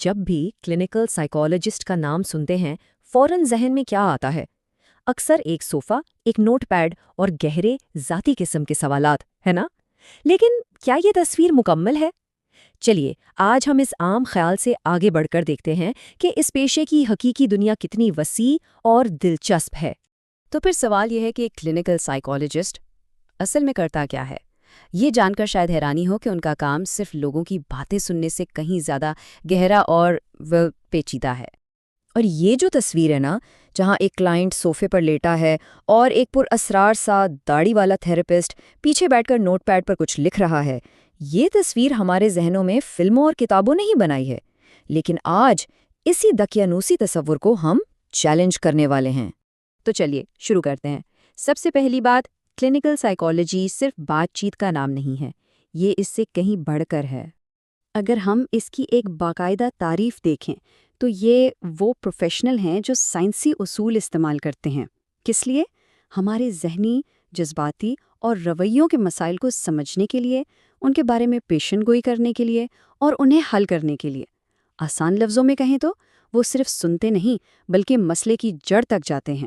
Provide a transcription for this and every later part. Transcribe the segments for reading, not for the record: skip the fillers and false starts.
جب بھی clinical psychologist کا نام سنتے ہیں فوراً ذہن میں کیا آتا ہے؟ اکثر ایک صوفہ، ایک نوٹ پیڈ اور گہرے ذاتی قسم کے سوالات، ہے نا؟ لیکن کیا یہ تصویر مکمل ہے؟ چلیے آج ہم اس عام خیال سے آگے بڑھ کر دیکھتے ہیں کہ اس پیشے کی حقیقی دنیا کتنی وسیع اور دلچسپ ہے۔ تو پھر سوال یہ ہے کہ ایک کلینکل سائیکالوجسٹ اصل میں کرتا کیا ہے؟ یہ جان کر شاید حیرانی ہو کہ ان کا کام صرف لوگوں کی باتیں سننے سے کہیں زیادہ گہرا اور پیچیدہ ہے۔ اور یہ جو تصویر ہے نا، جہاں ایک کلائنٹ صوفے پر لیٹا ہے اور ایک پر اسرار سا داڑھی والا تھراپسٹ پیچھے بیٹھ کر نوٹ پیڈ پر کچھ لکھ رہا ہے، یہ تصویر ہمارے ذہنوں میں فلموں اور کتابوں نے ہی بنائی ہے، لیکن آج اسی دقیانوسی تصور کو ہم چیلنج کرنے والے ہیں۔ تو چلیے شروع کرتے ہیں۔ سب سے پہلی بات، کلینکل سائیکالوجی صرف بات چیت کا نام نہیں ہے، یہ اس سے کہیں بڑھ کر ہے۔ اگر ہم اس کی ایک باقاعدہ تعریف دیکھیں تو یہ وہ پروفیشنل ہیں جو سائنسی اصول استعمال کرتے ہیں۔ کس لیے؟ ہمارے ذہنی، جذباتی اور رویوں کے مسائل کو سمجھنے کے لیے، ان کے بارے میں پیشن گوئی کرنے کے لیے اور انہیں حل کرنے کے لیے۔ آسان لفظوں میں کہیں تو وہ صرف سنتے نہیں بلکہ مسئلے کی جڑ تک جاتے ہیں۔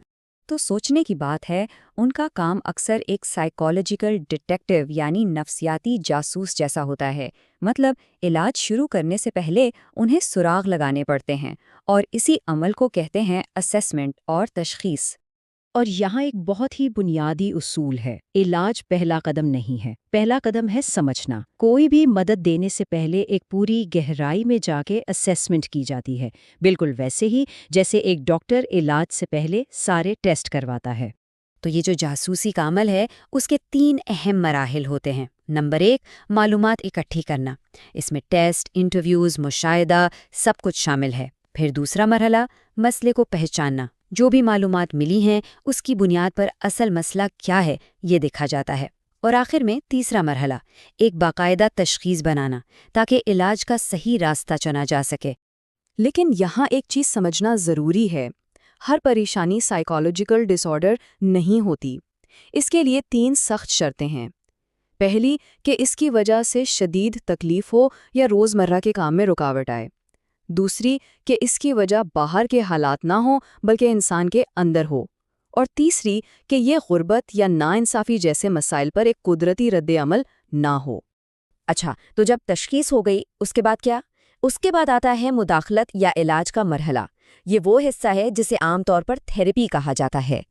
تو سوچنے کی بات ہے، ان کا کام اکثر ایک سائیکالوجیکل ڈیٹیکٹیو یعنی نفسیاتی جاسوس جیسا ہوتا ہے۔ مطلب علاج شروع کرنے سے پہلے انہیں سراغ لگانے پڑتے ہیں، اور اسی عمل کو کہتے ہیں اسیسمنٹ اور تشخیص۔ اور یہاں ایک بہت ہی بنیادی اصول ہے، علاج پہلا قدم نہیں ہے، پہلا قدم ہے سمجھنا۔ کوئی بھی مدد دینے سے پہلے ایک پوری گہرائی میں جا کے اسیسمنٹ کی جاتی ہے، بالکل ویسے ہی جیسے ایک ڈاکٹر علاج سے پہلے سارے ٹیسٹ کرواتا ہے۔ تو یہ جو جاسوسی کا عمل ہے، اس کے 3 اہم مراحل ہوتے ہیں۔ نمبر 1، معلومات اکٹھی کرنا۔ اس میں ٹیسٹ، انٹرویوز، مشاہدہ سب کچھ شامل ہے۔ پھر دوسرا مرحلہ، مسئلے کو پہچاننا۔ جو بھی معلومات ملی ہیں اس کی بنیاد پر اصل مسئلہ کیا ہے یہ دیکھا جاتا ہے۔ اور آخر میں تیسرا مرحلہ، ایک باقاعدہ تشخیص بنانا تاکہ علاج کا صحیح راستہ چنا جا سکے۔ لیکن یہاں ایک چیز سمجھنا ضروری ہے، ہر پریشانی سائیکالوجیکل ڈس آرڈر نہیں ہوتی۔ اس کے لیے 3 سخت شرطیں ہیں۔ پہلی، کہ اس کی وجہ سے شدید تکلیف ہو یا روزمرہ کے کام میں رکاوٹ آئے۔ دوسری، کہ اس کی وجہ باہر کے حالات نہ ہوں بلکہ انسان کے اندر ہو۔ اور تیسری، کہ یہ غربت یا ناانصافی جیسے مسائل پر ایک قدرتی رد عمل نہ ہو۔ اچھا، تو جب تشخیص ہو گئی اس کے بعد کیا؟ اس کے بعد آتا ہے مداخلت یا علاج کا مرحلہ۔ یہ وہ حصہ ہے جسے عام طور پر تھیراپی کہا جاتا ہے۔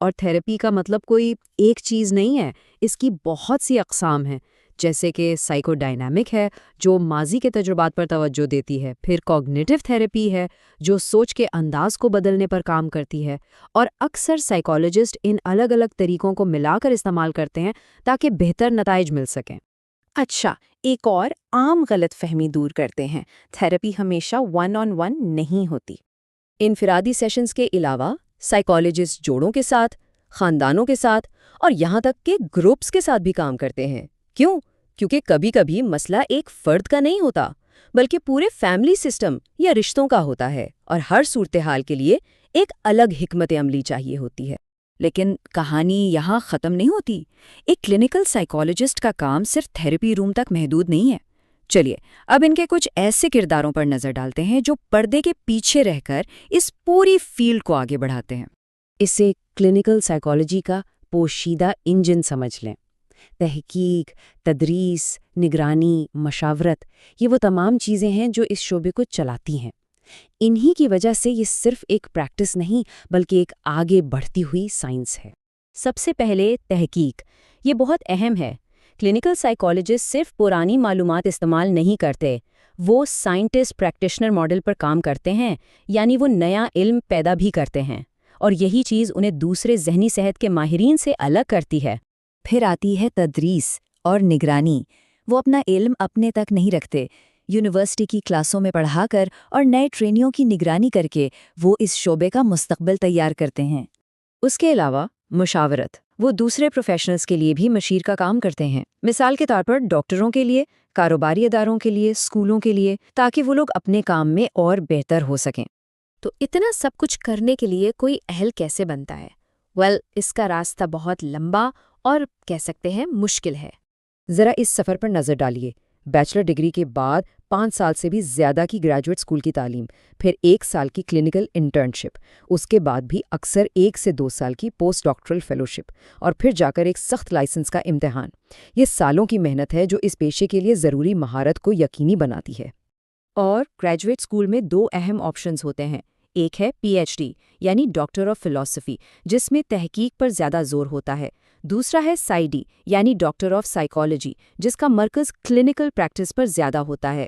اور تھیراپی کا مطلب کوئی ایک چیز نہیں ہے، اس کی بہت سی اقسام ہیں، جیسے کہ سائیکو ڈائنامک ہے جو ماضی کے تجربات پر توجہ دیتی ہے، پھر کوگنیٹو تھیراپی ہے جو سوچ کے انداز کو بدلنے پر کام کرتی ہے، اور اکثر سائیکالوجسٹ ان الگ الگ طریقوں کو ملا کر استعمال کرتے ہیں تاکہ بہتر نتائج مل سکیں۔ اچھا، ایک اور عام غلط فہمی دور کرتے ہیں، تھیراپی ہمیشہ 1 on 1 نہیں ہوتی۔ انفرادی سیشنز کے علاوہ سائیکالوجسٹ جوڑوں کے ساتھ، خاندانوں کے ساتھ اور یہاں تک کہ گروپس کے ساتھ بھی کام کرتے ہیں۔ کیوں؟ کیونکہ کبھی کبھی مسئلہ ایک فرد کا نہیں ہوتا بلکہ پورے فیملی سسٹم یا رشتوں کا ہوتا ہے، اور ہر صورتحال کے لیے ایک الگ حکمت عملی چاہیے ہوتی ہے۔ لیکن کہانی یہاں ختم نہیں ہوتی۔ ایک کلینکل سائیکالوجسٹ کا کام صرف تھیراپی روم تک محدود نہیں ہے۔ چلیے اب ان کے کچھ ایسے کرداروں پر نظر ڈالتے ہیں جو پردے کے پیچھے رہ کر اس پوری فیلڈ کو آگے بڑھاتے ہیں۔ اسے کلینکل سائیکالوجی کا پوشیدہ انجن سمجھ لیں۔ تحقیق، تدریس، نگرانی، مشاورت، یہ وہ تمام چیزیں ہیں جو اس شعبے کو چلاتی ہیں۔ انہی کی وجہ سے یہ صرف ایک پریکٹس نہیں بلکہ ایک آگے بڑھتی ہوئی سائنس ہے۔ سب سے پہلے تحقیق، یہ بہت اہم ہے۔ کلینکل سائیکالوجسٹ صرف پرانی معلومات استعمال نہیں کرتے، وہ سائنٹسٹ پریکٹیشنر ماڈل پر کام کرتے ہیں، یعنی وہ نیا علم پیدا بھی کرتے ہیں، اور یہی چیز انہیں دوسرے ذہنی صحت کے ماہرین سے الگ کرتی ہے۔ پھر آتی ہے تدریس اور نگرانی۔ وہ اپنا علم اپنے تک نہیں رکھتے، یونیورسٹی کی کلاسوں میں پڑھا کر اور نئے ٹرینیوں کی نگرانی کر کے وہ اس شعبے کا مستقبل تیار کرتے ہیں۔ اس کے علاوہ مشاورت، وہ دوسرے پروفیشنلز کے لیے بھی مشیر کا کام کرتے ہیں، مثال کے طور پر ڈاکٹروں کے لیے، کاروباری اداروں کے لیے، اسکولوں کے لیے، تاکہ وہ لوگ اپنے کام میں اور بہتر ہو سکیں۔ تو اتنا سب کچھ کرنے کے لیے کوئی اہل کیسے بنتا ہے؟ اس کا راستہ بہت لمبا اور کہہ سکتے ہیں مشکل ہے۔ ذرا اس سفر پر نظر ڈالیے۔ بیچلر ڈگری کے بعد 5 سال سے بھی زیادہ کی گریجویٹ اسکول کی تعلیم، پھر 1 سال کی کلینکل انٹرنشپ، اس کے بعد بھی اکثر 1 سے 2 سال کی پوسٹ ڈاکٹرل فیلوشپ، اور پھر جا کر ایک سخت لائسنس کا امتحان۔ یہ سالوں کی محنت ہے جو اس پیشے کے لیے ضروری مہارت کو یقینی بناتی ہے۔ اور گریجویٹ اسکول میں 2 اہم آپشنز ہوتے ہیں۔ ایک ہے پی ایچ ڈی یعنی ڈاکٹر آف فلسفی، جس میں تحقیق پر زیادہ زور ہوتا ہے۔ دوسرا ہے سائی ڈی یعنی ڈاکٹر آف سائیکالوجی، جس کا مرکز کلینکل پریکٹس پر زیادہ ہوتا ہے۔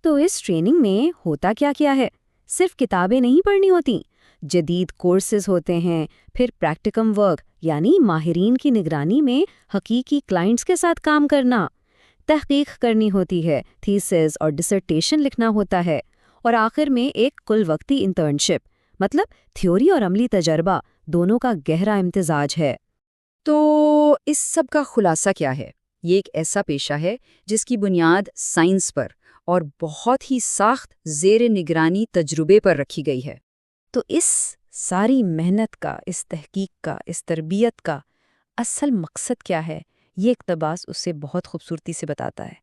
تو اس ٹریننگ میں ہوتا کیا ہے؟ صرف کتابیں نہیں پڑھنی ہوتی، جدید کورسز ہوتے ہیں، پھر پریکٹیکم ورک یعنی ماہرین کی نگرانی میں حقیقی کلائنٹس کے ساتھ کام کرنا، تحقیق کرنی ہوتی ہے، تھیسس اور ڈسرٹیشن لکھنا ہوتا ہے، اور آخر میں ایک کل وقتی انٹرنشپ، مطلب تھیوری اور عملی تجربہ دونوں کا گہرا امتزاج ہے۔ تو اس سب کا خلاصہ کیا ہے؟ یہ ایک ایسا پیشہ ہے جس کی بنیاد سائنس پر اور بہت ہی سخت زیر نگرانی تجربے پر رکھی گئی ہے۔ تو اس ساری محنت کا، اس تحقیق کا، اس تربیت کا اصل مقصد کیا ہے؟ یہ اقتباس اسے بہت خوبصورتی سے بتاتا ہے۔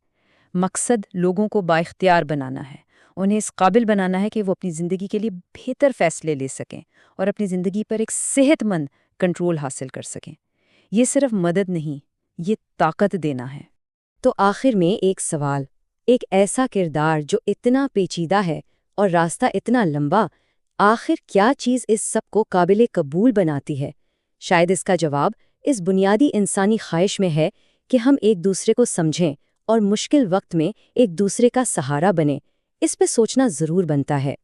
مقصد لوگوں کو بااختیار بنانا ہے، انہیں اس قابل بنانا ہے کہ وہ اپنی زندگی کے لیے بہتر فیصلے لے سکیں اور اپنی زندگی پر ایک صحت مند کنٹرول حاصل کر سکیں۔ یہ صرف مدد نہیں، یہ طاقت دینا ہے۔ تو آخر میں ایک سوال، ایک ایسا کردار جو اتنا پیچیدہ ہے اور راستہ اتنا لمبا، آخر کیا چیز اس سب کو قابل قبول بناتی ہے؟ شاید اس کا جواب اس بنیادی انسانی خواہش میں ہے کہ ہم ایک دوسرے کو سمجھیں اور مشکل وقت میں ایک دوسرے کا سہارا بنیں۔ اس پہ سوچنا ضرور بنتا ہے۔